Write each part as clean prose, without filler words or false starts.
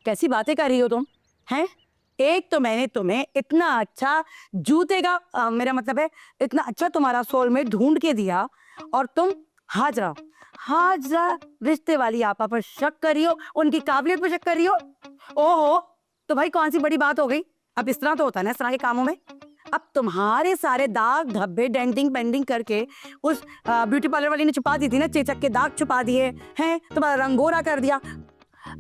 कैसी बातें कर रही हो तुम? हैं? एक तो मैंने तुम्हें इतना अच्छा जूते का मेरा मतलब है इतना अच्छा तुम्हारा सोलमेट ढूंढ के दिया और तुम हाजरा हाजरा रिश्ते वाली आपा पर शक कर रही हो, उनकी काबिलियत पर शक कर रही हो। ओहो, तो भाई कौन सी बड़ी बात हो गई? अब इस तरह तो होता है ना इस तरह के कामों में। अब तुम्हारे सारे दाग धब्बे डेंटिंग पेंडिंग करके उस ब्यूटी पार्लर वाली ने छुपा दी थी ना, चेचक के दाग छुपा दिए हैं, तुम्हारा रंग गोरा कर दिया।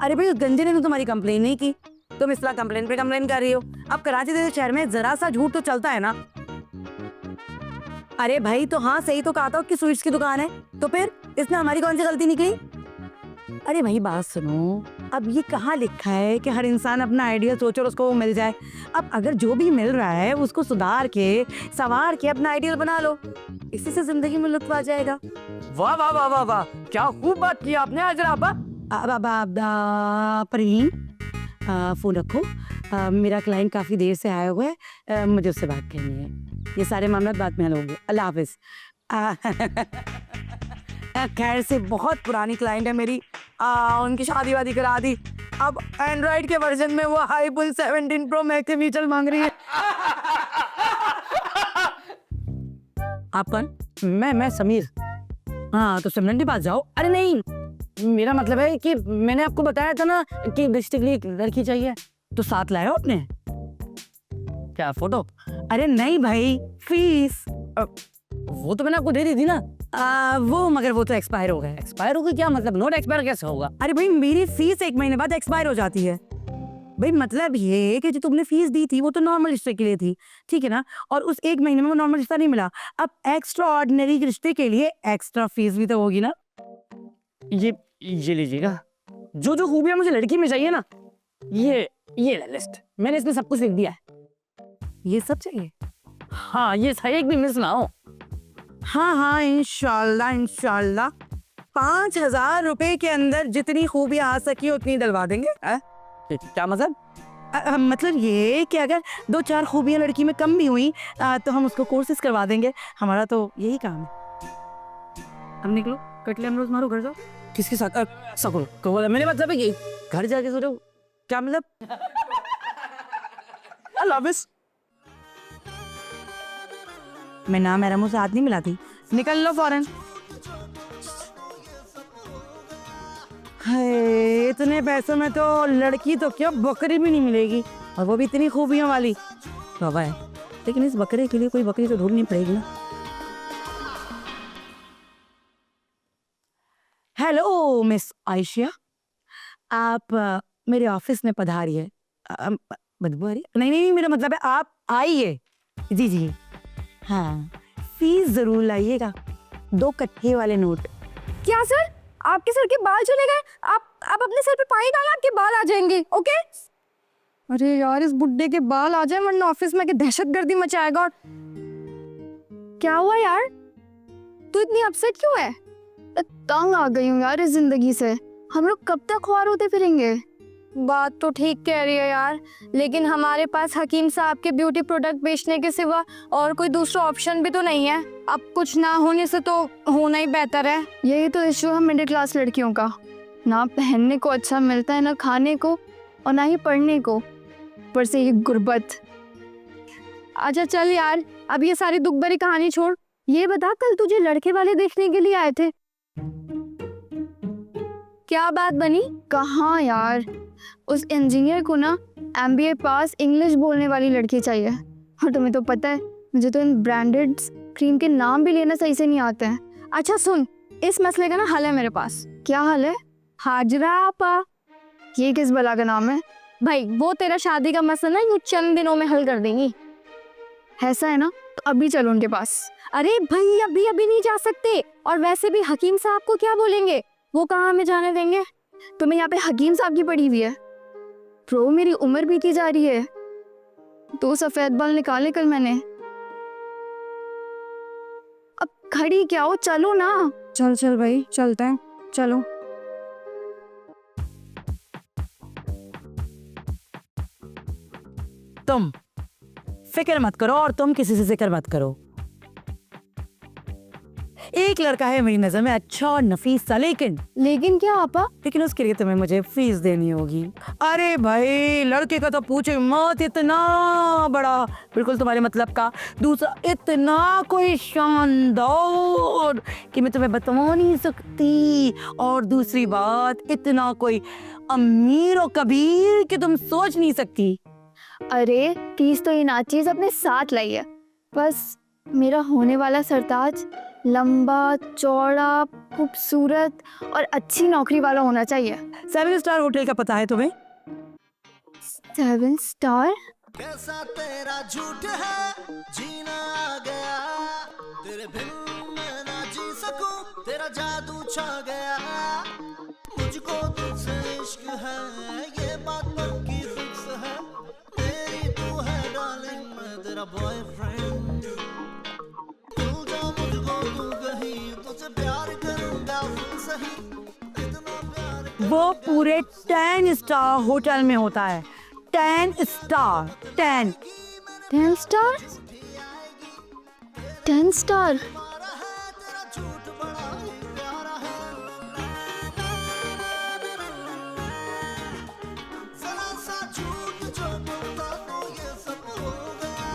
अरे भाई उस गंजे ने तो तुम्हारी कंप्लेन नहीं की, तुम इस तरह कंप्लेन पे कंप्लेन कर रही हो। अब कराची जैसे शहर में जरा सा झूठ तो चलता है ना। अरे भाई तो हाँ सही तो कहा था कि स्वीट्स की दुकान है, तो फिर इसमें हमारी कौन सी गलती निकली? अरे भाई बात सुनो, अब ये कहाँ लिखा है कि हर इंसान अपना आइडिया सोचे और उसको वो मिल जाए। अब अगर जो भी मिल रहा है उसको सुधार के संवार के अपना आइडियल बना लो, इसी से जिंदगी में लुत्फ आ जाएगा। वाह वाह वाह वाह वाह, क्या खूब बात की आपने आज राबा। परवीन फोन रखो, मेरा क्लाइंट काफी देर से आया हुआ है, मुझे उससे बात करनी है। ये सारे मामला बाद में हल होंगे। अल्लाह हाफिज। खैर से बहुत पुरानी क्लाइंट है मेरी, उनकी शादी वादी करा दी, अब एंड्रॉइड के वर्जन में वो आईफोन 17 प्रो मैक्स के फीचर मांग रही है। आप कौन? मैं समीर। हाँ तो सिमरन के पास जाओ। अरे नहीं, मेरा मतलब है कि मैंने आपको बताया था ना कि रिश्ते के लिए एक लड़की चाहिए, तो साथ लाए हो आपने? क्या फोटो? अरे नहीं भाई, फीस। वो तो मैंने आपको दे दी थी ना। वो मगर वो तो एक्सपायर हो गया। एक्सपायर हो गया? क्या मतलब? नोट एक्सपायर कैसे होगा? अरे भाई मेरी फीस 1 महीने बाद एक्सपायर हो जाती है। भाई मतलब ये कि जो तुमने फीस दी थी वो तो नॉर्मल रिश्ते के लिए थी, ठीक है ना, और उस 1 महीने में वो नॉर्मल रिश्ता नहीं मिला। अब एक्स्ट्रा ऑर्डिनरी रिश्ते के लिए एक्स्ट्रा फीस भी तो होगी ना। ये लीजिएगा, जो जो खूबियां मुझे लड़की में चाहिए ना, ये लिस्ट मैंने इसमें सब कुछ लिख दिया है। ये सब चाहिए? हाँ ये सही, एक भी मिस ना हो। हाँ इंशाल्लाह इंशाल्लाह 5,000 रुपए के अंदर जितनी खूबियां आ सकी उतनी डलवा देंगे। क्या मतलब? मतलब ये कि अगर 2-4 खूबियां लड़की में कम भी हुई तो हम उसको कोर्सेज करवा देंगे, हमारा तो यही काम है। हम निकलो, कटले हम रोज मारो, घर जाओ। किसके साथ? सकुल को बोला, मैंने मतलब है कि घर जाके सो जाओ। क्या मतलब? अल्लाह हाफिज। मैं ना मेरा मुंह से हाथ नहीं मिलाती, निकल लो फौरन। हाय, इतने पैसों में तो लड़की तो क्या बकरी भी नहीं मिलेगी, और वो भी इतनी खूबियों वाली। बाबा है, लेकिन इस बकरे के लिए कोई बकरी तो ढूंढनी पड़ेगी ना। हेलो मिस आयशिया, आप मेरे ऑफिस में पधारिए। बदबू आ रही? नहीं, मेरा मतलब है आप आइए। जी हाँ, फीस जरूर लाइएगा, 2 कट्ठे वाले नोट। क्या सर, आपके सर के बाल चले गए? आप अपने सर पे पानी डालें, आपके बाल आ जाएंगे। ओके? अरे यार, इस बुड्ढे के बाल आ जाए वरना ऑफिस में दहशतगर्दी मचाएगा। क्या हुआ यार, तू इतनी अपसेट क्यों है? तंग आ गई हूँ यार इस जिंदगी से। हम लोग कब तक ख्वार होते फिरेंगे? बात तो ठीक कह रही है यार, लेकिन हमारे पास हकीम साहब के ब्यूटी प्रोडक्ट बेचने के सिवा और कोई दूसरा ऑप्शन भी तो नहीं है। अब कुछ ना होने से तो होना ही बेहतर है। यही तो इशू है मिडिल क्लास लड़कियों का, ना पहनने को अच्छा मिलता है, ना खाने को, और ना ही पढ़ने को, ऊपर से ये गुर्बत। अच्छा चल यार, अब ये सारी दुख भरी कहानी छोड़, ये बता कल तुझे लड़के वाले देखने के लिए आए थे, क्या बात बनी? कहाँ यार, उस इंजीनियर को ना MBA पास इंग्लिश बोलने वाली लड़की चाहिए, और तुम्हें तो पता है मुझे तो इन ब्रांडेड क्रीम के नाम भी लेना सही से नहीं आते हैं। अच्छा सुन, इस मसले का ना हल है मेरे पास। क्या हल है? हाजरा आपा। ये किस बला का नाम है? भाई वो तेरा शादी का मसला ना यूं चंद दिनों में हल कर देंगी। ऐसा है ना, तो अभी चलो उनके पास। अरे भाई अभी नहीं जा सकते, और वैसे भी हकीम साहब को क्या बोलेंगे, वो कहाँ हमें जाने देंगे? तुम्हें यहाँ पे हकीम साहब की पड़ी हुई है। प्रो मेरी उम्र बीती जा रही है, 2 सफेद बाल निकाले कल मैंने। अब खड़ी क्या हो, चलो ना। चल भाई चलते हैं, चलो। तुम फिक्र मत करो और तुम किसी से जिक्र मत करो। एक लड़का है मेरी नजर में अच्छा और नफीस सा, लेकिन क्या आपा? लेकिन उसके लिए तुम्हें मुझे फीस देनी होगी। अरे भाई लड़के का तो पूछे मत, इतना बड़ा, बिल्कुल तुम्हारे मतलब का। दूसरा इतना कोई शानदार कि मैं तुम्हें बता नहीं सकती। और दूसरी बात इतना कोई अमीर और कबीर कि तुम सोच नहीं सकती। अरे फीस तो ये नाचीज अपने साथ लाई है। बस मेरा होने वाला सरताज लंबा चौड़ा खूबसूरत और अच्छी नौकरी वाला होना चाहिए। 7 स्टार होटल का पता है तुम्हें? 7 स्टार? कैसा तेरा झूठ है, जीना आ गया तेरे बिन मैं ना जी सकूं, तेरा जादू छा गया, मुझको तुझसे इश्क है, ये बात पक्की फिक्स है, मेरी तू है डार्लिंग, मैं तेरा बॉयफ्रेंड, भूल जा मुझको तू कहीं, तुझसे प्यार करूंगा फिर सही, इतना प्यार वो पूरे 10 स्टार होटल में होता है। 10 स्टार, 10। 10 स्टार? 10 स्टार? मारा है तेरा झूठ बड़ा ही प्यारा है, जरा सा झूठ जो बोलता तो ये सब हो गया,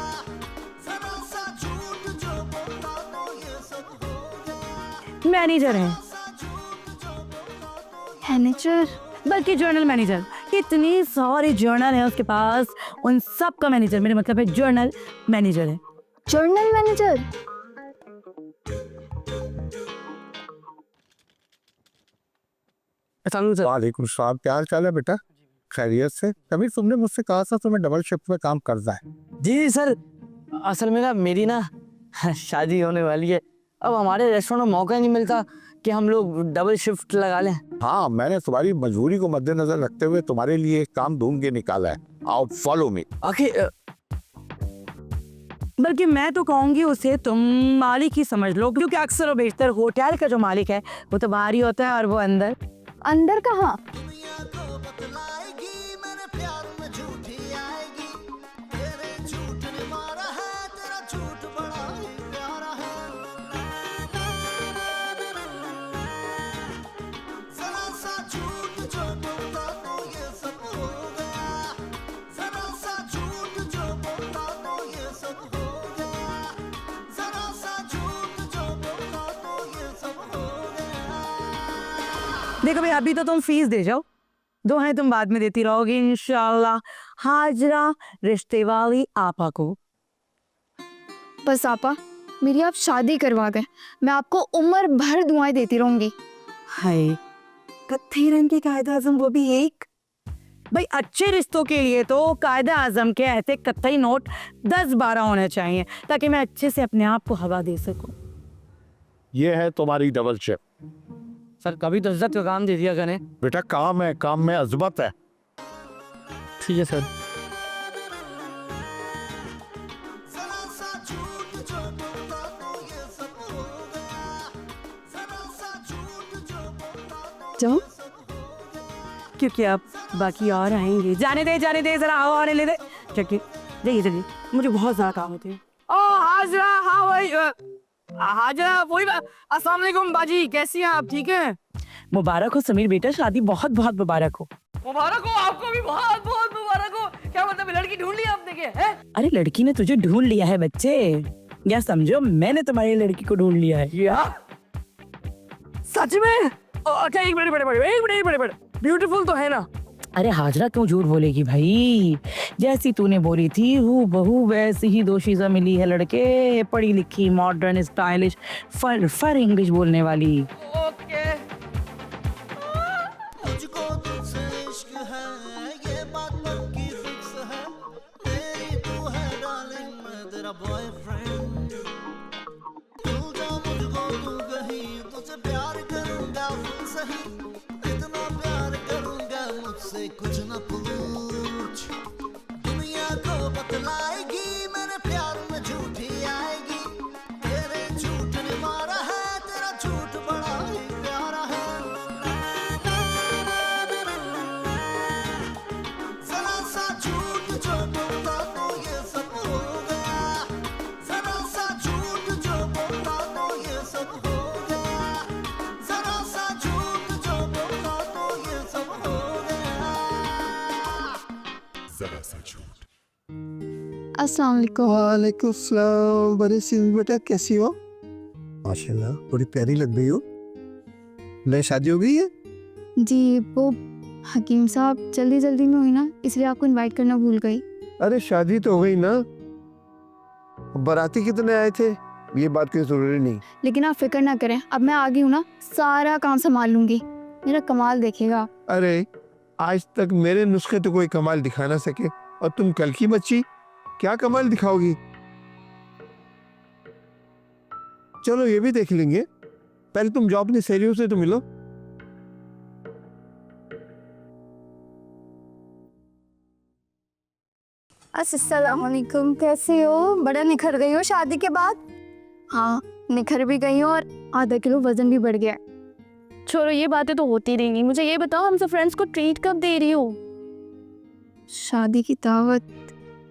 जरा सा झूठ जो बोलता तो ये सब हो गया, मैनेजर है, सा झूठ जो बोलता तो मैनेजर? बल्कि जर्नल मैनेजर। इतनी सारे जर्नल है उसके पास, उन सब का मैनेजर, मेरे मतलब है जर्नल मैनेजर है। Journal manager? वालेकुम सलाम, क्या हाल चाल है बेटा? खैरियत से? कभी तुमने मुझसे कहा था तुम्हें डबल शिफ्ट में काम करना है। जी सर, असल में ना मेरी ना शादी होने वाली है। अब हमारे रेस्टोरेंट में मौका नहीं मिलता कि हम लोग डबल शिफ्ट लगा लें। हाँ, मैंने तुम्हारी मजबूरी को मद्देनजर रखते हुए तुम्हारे लिए एक काम ढूंढ के निकाला है। आओ फॉलो मी। आखिर बल्कि मैं तो कहूंगी उसे तुम मालिक ही समझ लो, क्योंकि अक्सर और बेशतर होटल का जो मालिक है वो तो बाहर ही होता है और वो अंदर। अंदर कहाँ? दुनिया को बतलाएगी, मेरे प्यार में झूठी आएगी, तेरे झूठ ने मारा है, तेरा झूठ बड़ा ही प्यारा है, जरा सा झूठ जो बोलता तो ये सब हो गया, जरा सा झूठ जो बोलता तो ये सब हो गया, जरा सा झूठ जो बोलता तो ये सब हो गया। देखो भाई, अभी तो तुम फीस दे जाओ, दो हैं तुम बाद में देती रहोगी इंशाल्लाह। हाजरा रिश्ते वाली आपा को। बस आपा, मेरी आप शादी करवा गए, मैं आपको उम्र भर दुआएं देती रहूंगी। हाय, कत्थे रंग के कायदा आजम, वो भी एक। भाई अच्छे रिश्तों के लिए तो कायदा आजम के ऐसे कत्थई नोट 10-12 होने चाहिए, ताकि मैं अच्छे से अपने आप को हवा दे सकूं। ये है तुम्हारी डबल शिफ्ट। सर कभी तो इज्जत का काम दे दिया करें। बेटा काम है, काम में अजमत है। ठीक है सर। जरा सा झूठ जो बोलता तो ये सब हो गया, जरा सा झूठ जो बोलता तो जाओ, ये सब हो गया, क्योंकि अब बाकी और आएंगे। जाने दे, जरा हवा आने ले दे। चलिए जल्दी, मुझे बहुत ज्यादा काम होते हैं। ओ हाजरा, हाँ भाई हाजरा, वही अस्सलाम वालेकुम बाजी, कैसी हैं आप? ठीक है। मुबारक हो समीर बेटा, शादी बहुत बहुत मुबारक हो। मुबारक हो, आपको भी बहुत बहुत मुबारक हो। क्या मतलब लड़की ढूंढ ली आपने क्या है? अरे लड़की ने तुझे ढूंढ लिया है बच्चे, या समझो मैंने तुम्हारी लड़की को ढूंढ लिया है। या सच में? अच्छा एक मिनट, ब्यूटीफुल तो है ना? अरे हाजरा क्यों झूठ बोलेगी भाई, जैसी तूने बोली थी हूबहू वैसी ही दोशीज़ा मिली है लड़के, पढ़ी लिखी मॉडर्न स्टाइलिश फर इंग्लिश बोलने वाली। ओके। मुझको तुझसे इश्क है, ये बात पक्की फिक्स है, मेरी तू है डार्लिंग, मैं तेरा बॉयफ्रेंड, भूल जा मुझको तू कहीं, तुझसे प्यार करूंगा फिर सही, इतना प्यार करूंगा मुझसे कुछ न पूछ, दुनिया को बतलाएगी, मेरे प्यार में झूठी आएगी, तेरे झूठ ने मारा है, तेरा झूठ बड़ा ही प्यारा है, जरा सा झूठ जो बोलता तो ये सब हो गया, जरा सा झूठ जो बोलता तो ये सब हो गया। अस्सलाम वालेकुम। वालेकुम सलाम। बड़े सिंह बेटा, कैसी हो? माशाल्लाह, बड़ी प्यारी लग रही हो। नई शादी हो गई है? जी वो हकीम साहब जल्दी जल्दी में हुई ना, इसलिए आपको इनवाइट करना भूल गई। अरे शादी तो हो गई ना। बाराती कितने आए थे ये बात कोई जरूरी नहीं। लेकिन आप फिक्र ना करें, अब मैं आ गई हूँ ना, सारा काम संभाल लूंगी। मेरा कमाल देखेगा। अरे आज तक मेरे नुस्खे तो कोई कमाल दिखा ना सके, और तुम कल की बच्ची क्या कमाल दिखाओगी? चलो ये भी देख लेंगे, पहले तुम जाओ अपनी सहेलियों से तो मिलो। अस्सलाम वालेकुम, कैसे हो? बड़ा निखर गई हो शादी के बाद। हाँ निखर भी गई हो और आधा किलो वजन भी बढ़ गया। छोड़ो, ये बातें तो होती रहेंगी। मुझे ये बताओ, हम सब फ्रेंड्स को ट्रीट कब दे रही हो? शादी की दावत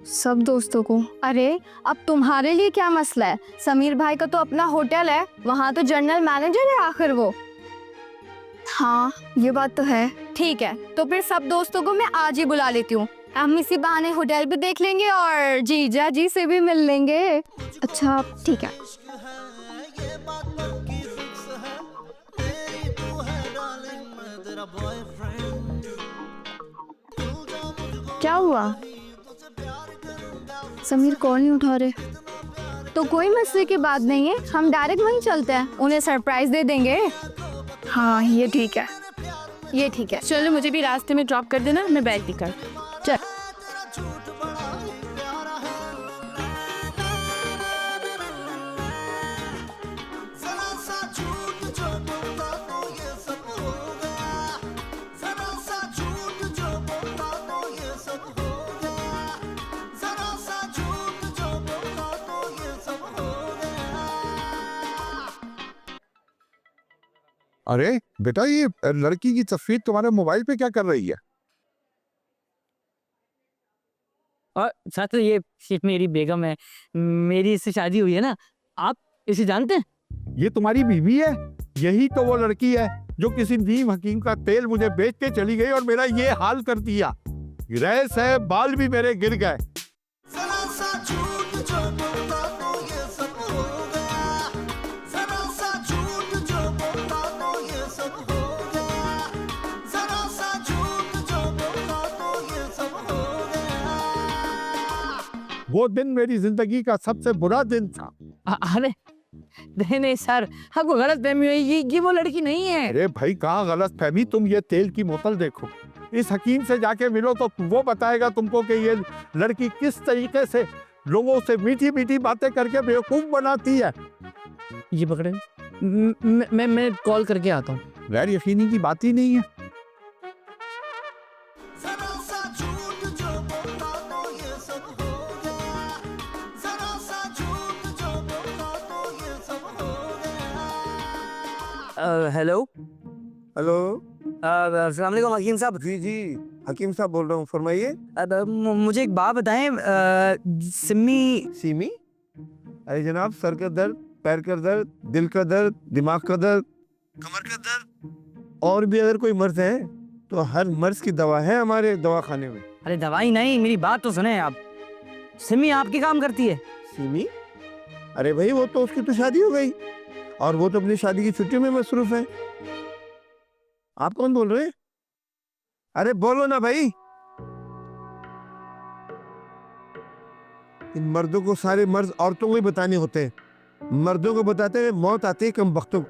सब दोस्तों को। अरे अब तुम्हारे लिए क्या मसला है? समीर भाई का तो अपना होटल है, वहाँ तो जनरल मैनेजर है आखिर वो। हाँ ये बात तो है। ठीक है, तो फिर सब दोस्तों को मैं आज ही बुला लेती हूँ। हम इसी बहाने होटल भी देख लेंगे और जीजा जी से भी मिल लेंगे। अच्छा ठीक है। इश्क है ये बातों की फिक्स है, मेरी तू है डार्लिंग, मैं तेरा बॉयफ्रेंड। तू जो मुझको क्या हुआ? तुझसे प्यार करूंगा, समीर कॉल नहीं उठा रहे। तो कोई मसले की बात नहीं है, हम डायरेक्ट वहीं चलते हैं, उन्हें सरप्राइज दे देंगे। हाँ ये ठीक है, ये ठीक है। चलो, मुझे भी रास्ते में ड्रॉप कर देना, मैं बैग निकाल। चल। तेरा झूठ बड़ा ही प्यारा है। जरा सा झूठ जो बोला तो ये सब हो गया, जरा सा झूठ जो बोला तो ये सब हो गया, जरा सा झूठ जो बोला तो ये सब हो गया। अरे बेटा, ये लड़की की तस्वीर तुम्हारे मोबाइल पे क्या कर रही है? और साथ ये मेरी बेगम है, मेरी इससे शादी हुई है ना। आप इसे जानते हैं? ये तुम्हारी बीवी है? यही तो वो लड़की है जो किसी नीम हकीम का तेल मुझे बेच के चली गई और मेरा ये हाल कर दिया। रैस है, बाल भी मेरे गिर गए। जरा सा झूठ जो बोला तो ये सब हो गया, जरा सा झूठ जो बोला तो ये सब हो गया, जरा सा झूठ जो बोला तो ये सब हो गया। वो दिन मेरी जिंदगी का सबसे बुरा दिन था। अरे नहीं सर, आपको गलत फहमी हुई। ये वो लड़की नहीं है। अरे भाई, कहाँ गलत फहमी? तुम ये तेल की बोतल देखो, इस हकीम से जाके मिलो तो वो बताएगा तुमको कि ये लड़की किस तरीके से लोगों से मीठी मीठी बातें करके बेवकूफ बनाती है। ये पकड़े, मैं कॉल करके आता हूँ। गैर यकीनी की बात ही नहीं है। जरा सा झूठ जो बोला तो ये सब हो गया, जरा सा झूठ जो बोला तो ये सब हो गया। Hello, hello. अस्सलाम वालेकुम हकीम साहब। जी जी, हकीम साहब बोल रहा हूँ, फरमाइए। मुझे एक बात बताएं, सिमी। सीमी? अरे जनाब, सर का दर्द, पैर का दर्द, दिल का दर्द, दिमाग का दर्द, कमर का दर्द, और भी अगर कोई मर्ज है तो हर मर्ज की दवा है हमारे दवाखाने में। अरे दवाई नहीं, मेरी बात तो सुने आप। सिमी आपकी काम करती है? सीमी? अरे भाई, वो तो उसकी तो शादी हो गई और वो तो अपनी शादी की छुट्टी में मसरूफ है। आप कौन बोल रहे हैं? अरे बोलो ना भाई। इन मर्दों को सारे मर्ज औरतों को ही बताने होते हैं। मर्दों को बताते हैं मौत आती है कम वक्तों।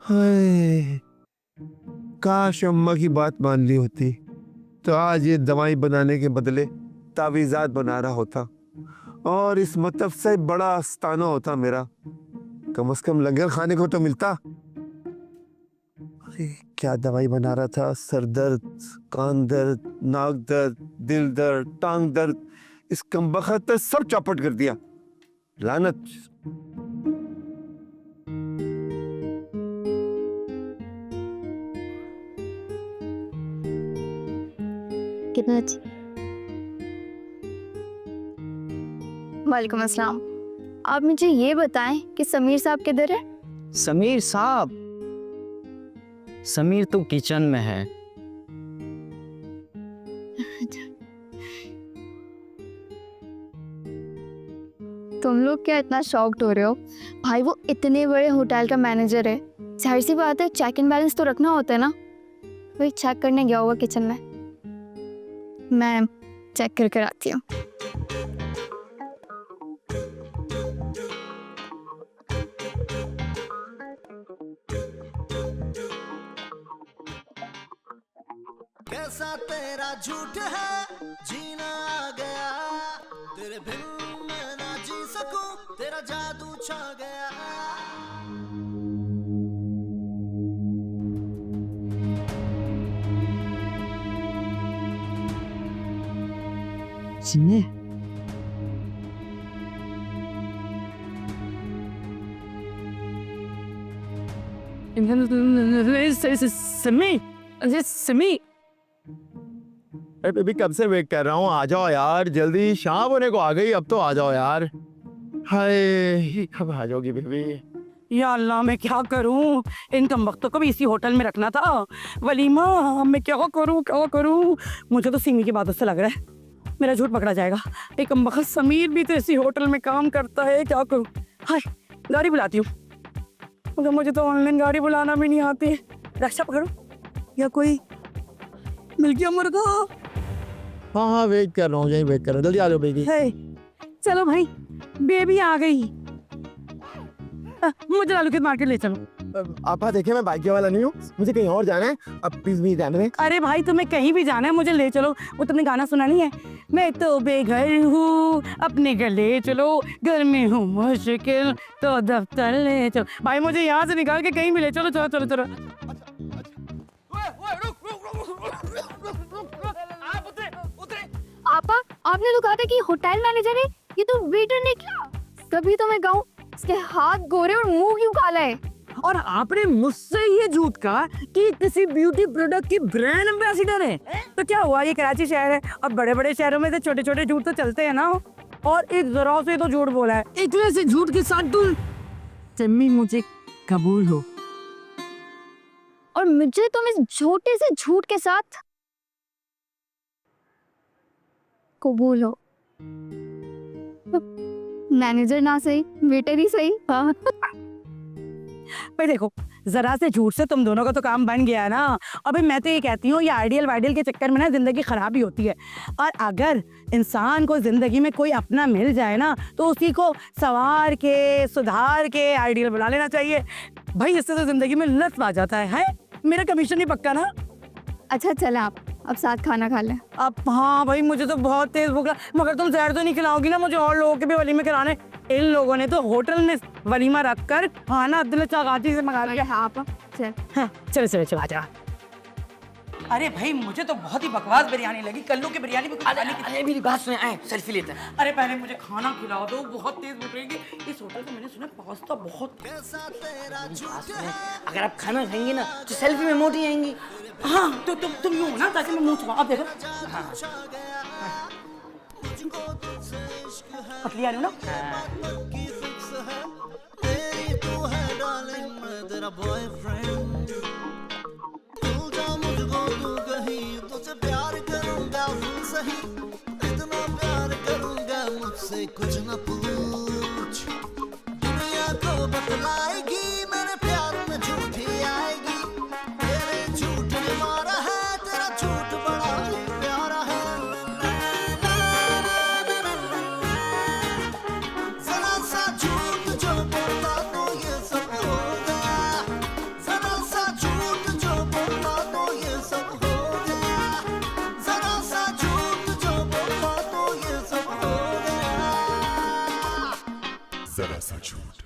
हाय, काश अम्मा की बात मान ली होती तो आज ये दवाई बनाने के बदले तावीज़ात बना रहा होता और इस मतलब से बड़ा आस्ताना होता मेरा। कम से कम लंगर खाने को तो मिलता। अरे क्या दवाई बना रहा था? सर दर्द, कान दर्द, नाक दर्द, दिल दर्द, टांग दर्द, इस कमबख्त ने सब चौपट कर दिया। लानत। कितना अच्छी। वालेकुम अस्सलाम। आप मुझे ये बताएं कि समीर साहब किधर है? समीर साहब? समीर तो किचन में है। तुम लोग क्या इतना शॉक्ड हो रहे हो? भाई वो इतने बड़े होटल का मैनेजर है, जाहिर सी बात है चेक इन बैलेंस तो रखना होता है ना। वही चेक करने गया होगा किचन में। मैं चेक करके आती हूँ। कैसा तेरा झूठ है जीना आ गया, तेरे बिन मैं ना जी सकूं, तेरा जादू छा गया। सुनिए, समी अरे बेबी कब से वेट कर रहा हूँ, आ जाओ यार जल्दी, शाम होने को आ गई, अब तो आ जाओ यार। हाय कब आ जाओगी बेबी? या अल्लाह मैं क्या करूं, इन कम वक्तों को भी इसी होटल में रखना था वलीमा। मैं क्या करूं? मुझे तो सिमी की बातों से लग रहा है मेरा झूठ पकड़ा जाएगा। एक कम वक्त समीर भी तो इसी होटल में काम करता है, क्या करूं? हाय गाड़ी बुलाती हूँ, मगर मुझे तो ऑनलाइन गाड़ी बुलाना भी नहीं आती। रक्षा पकड़ो या कोई मिल गया मुर्गा। हाँ वेट कर रहा हूँ, यही वेट कर रहा हूँ, जल्दी आ जाओ बेबी। है चलो भाई, बेबी आ गई। मुझे लालू के मार्केट ले चलो। आपा देखिए मैं बाइक वाला नहीं हूँ, मुझे कहीं और जाना है, अब प्लीज भी जाने दें। अरे भाई तुम्हें कहीं भी जाना है मुझे ले चलो। वो तुमने गाना सुना नहीं है, मैं तो बेघर हूँ अपने घर ले चलो, घर में हूँ मुश्किल तो दफ्तर ले चलो। भाई मुझे यहाँ से निकाल के कहीं भी ले चलो, चलो चलो चलो। आपा आपने तो कहा था कि होटल मैनेजर है, ये तो वेटर निकला। तभी तो मैं कहूँ इसके हाथ गोरे और मुंह क्यों काला है। और आपने मुझसे ये झूठ कहा कि किसी ब्यूटी प्रोडक्ट की ब्रांड एम्बेसडर है, तो क्या हुआ? ये कराची शहर है और बड़े बड़े शहरों में से छोटे छोटे झूठ तो चलते हैं ना। और एक जरा से तो झूठ बोला है, इतने से झूठ के साथ तुम जम्मी मुझे कबूल हो। और मुझे तुम इस छोटे से झूठ के साथ कबूल हो। मैनेजर ना सही, वेटर ही सही। हाँ भाई देखो, जरा से झूठ से तुम दोनों का तो काम बन गया है ना। अभी मैं तो ये कहती हूँ, ये आइडियल वाइडियल के चक्कर में ना जिंदगी खराब ही होती है। और अगर इंसान को जिंदगी में कोई अपना मिल जाए ना, तो उसी को संवार के सुधार के आइडियल बना लेना चाहिए भाई। इससे तो जिंदगी में लत आ जाता है। मेरा कमीशन ही पक्का ना। अच्छा चले, आप अब साथ खाना खा लें। अब हाँ भाई, मुझे तो बहुत तेज भूख लगा, मगर तुम जहर तो नहीं खिलाओगी ना मुझे? और लोगों के भी वलीमे कराने। इन लोगों ने तो होटल में वलीमा रखकर खाना दिल चागाती से मंगा लिया। हाँ आप चल। हाँ चलो चलो चलो, आजा। अरे भाई मुझे तो बहुत ही बकवास बिरयानी लगी, कल्लू की बिरयानी भी। अरे मेरी बात सुने, आए सेल्फी लेते हैं। अरे पहले मुझे खाना खिलाओ दो, बहुत तेज भूख लगी। इस होटल में मैंने सुना पास्ता बहुत। कैसा तेरा झूठ है, अगर आप खाना खाएंगे ना तो सेल्फी में मोटी आएंगी। हाँ तो तुम यूं हो ना, ताकि मैं मुंह छुपा। अब देखो छा गया। मुझको तुझसे इश्क है, पतली आ रही हूँ ना। बात की फिक्स है, मेरी तू है डार्लिंग, मैं तेरा बॉयफ्रेंड। तू जा मुझको तू कहीं, तुझसे प्यार करूंगा फुल सही, इतना प्यार करूंगा मुझसे कुछ न पूछ। दुनिया को बतलाएगी मेरे प्यार में झूठी आएगी, तेरे झूठ ने मारा है, तेरा झूठ बड़ा ही प्यारा है। जरा सा झूठ जो बोला तो ये सब हो गया, जरा सा झूठ जो बोला तो ये सब हो गया, जरा सा झूठ जो बोला तो ये सब हो गया। जरा सा झूठ